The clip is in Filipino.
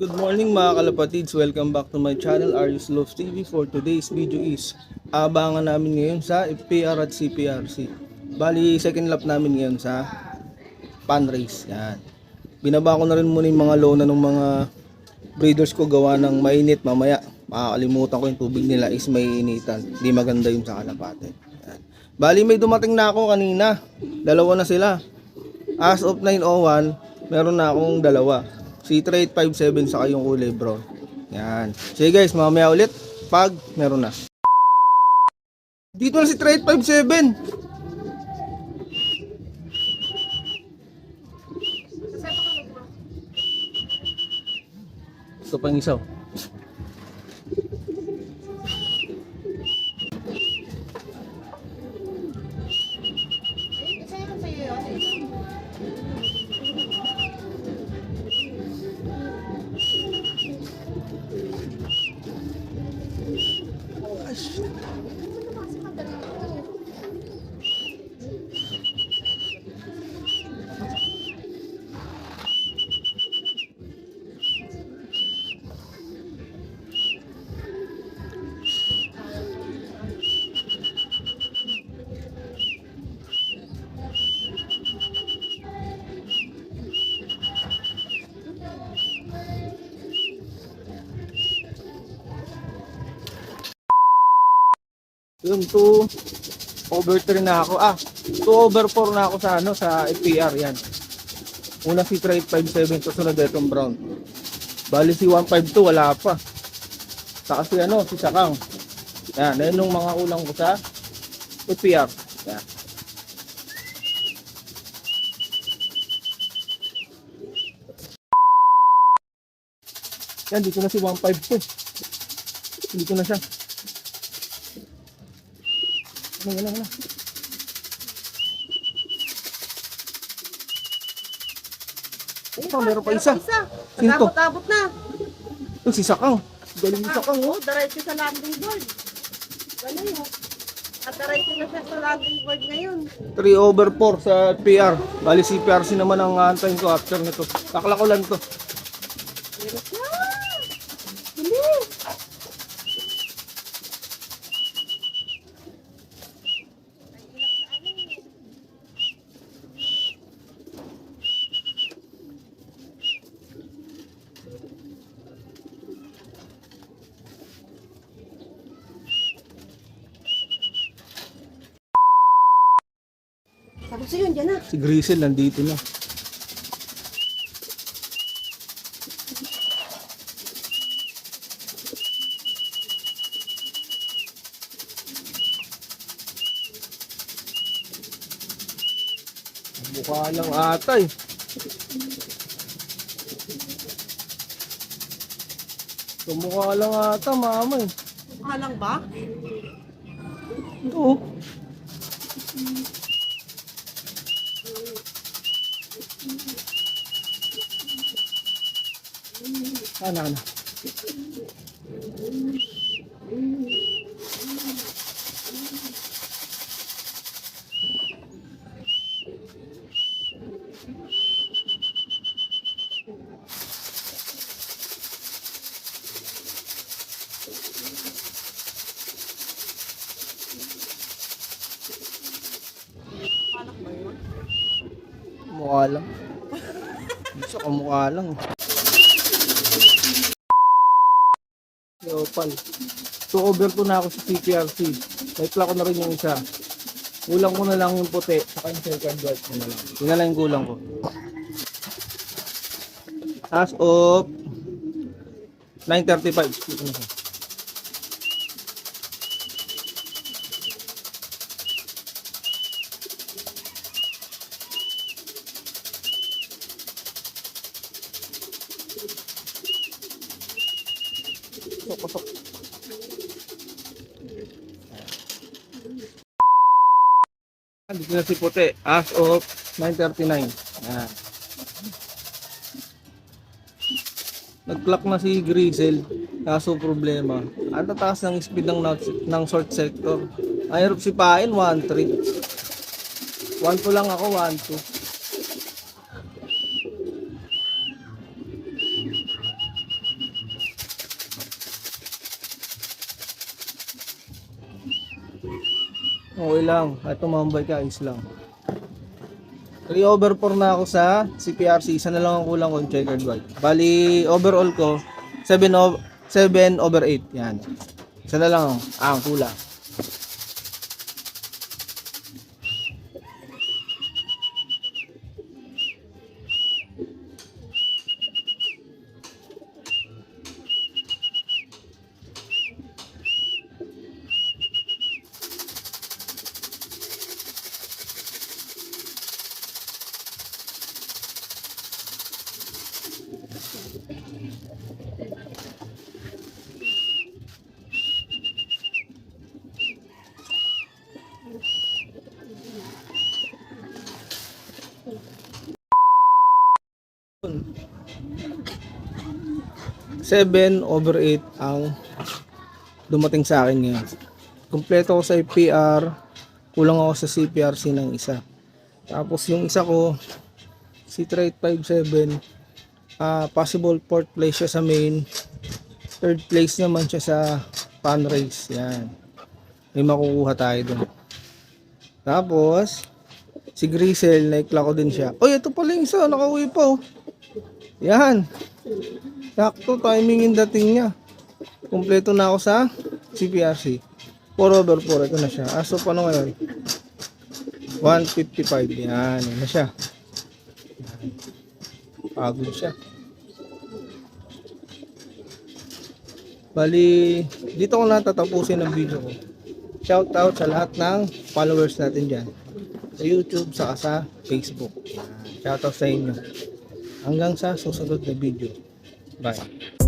Good morning mga kalapatids, welcome back to my channel Arius Loves TV. For today's video is abangan namin ngayon sa FPR at CPRC. Bali second lap namin ngayon sa pan race. Yan. Binaba ko na rin muna yung mga lona ng mga breeders ko gawa ng mainit mamaya. Makakalimutan ko yung tubig nila is may initan. Hindi maganda yung sa kalapate. Yan. Bali may dumating na ako kanina. Dalawa na sila. As of 9:01, meron na akong dalawa. Si 3857 saka yung kulay brown. Yan. Sige guys, mamaya ulit pag meron na. Dito na si 3857. Ito pang isa. Yung 2 over 3 na ako. 2 over 4 na ako sa sa FPR yan. Una si 3857 to sunod itong brown. Bali si 152 wala pa. Saka si si Sakang. Yan yung mga ulang ko sa FPR. Yan. Yan dito na si 152. Dito na siya. Wala. Meron pa isa. Sinto? Abot na. Ito si Sakang. Galing ni Sakang, oh. Diretso sa landing board. Galing, oh. At diretso na siya sa landing board ngayon. 3 over 4 sa PR. Bali si PRC naman ang antayin ko after nito. Kaklakulan to. Meron siya. Bilis. Tapos yun, dyan na. Si Grisel nandito na. Mukha lang ata eh. Mukha lang ata mama eh. Halang ba? Oo. Ano. Halak ba yun? Mukha lang. Isa ka mukha lang. Leopal. 2 over 2 na ako sa CPRC. Naipla ko na rin yung isa. Kulang ko na lang yung puti. Saka yung second white ko na lang. Yun na lang yung kulang ko. As of 9:35. Dito na siya. Pasok. Dito na si puti. As of 9:39. Yan. Nag-clock na si Grisel. Kaso problema. Ang tataas ng speed ng short sector. Ayun si Pain 1.3. 1.2 lang ako 1.2. Okay lang. At tumambay ka, is lang. 3 over 4 na ako sa CPRC. Isa na lang ang kulang kong checkered white. Bali, overall ko, 7 over 8. Yan. Isa na lang ang kulang. Seven over 8 ang dumating sa akin ngayon. Kumpleto ko sa FPR, kulang ako sa CPRC ng isa. Tapos yung isa ko, C3857, possible 4th place siya sa main, 3rd place naman siya sa fan race. Yan. May makukuha tayo dun. Tapos, si Grisel, naikla ko din siya. Oy, ito pala yung isa, nakauwi pa oh. Yan. Sakto, timing yung dating niya. Kumpleto na ako sa CPRC. 4 over 4, ito na siya. Aso pa na ngayon. 155. Yan, yan na siya. Pagod siya. Bali, dito ko na tatapusin ang video ko. Shout out sa lahat ng followers natin dyan. Sa YouTube, saka sa Facebook. Shout out sa inyo. Hanggang sa susunod na video. Bye.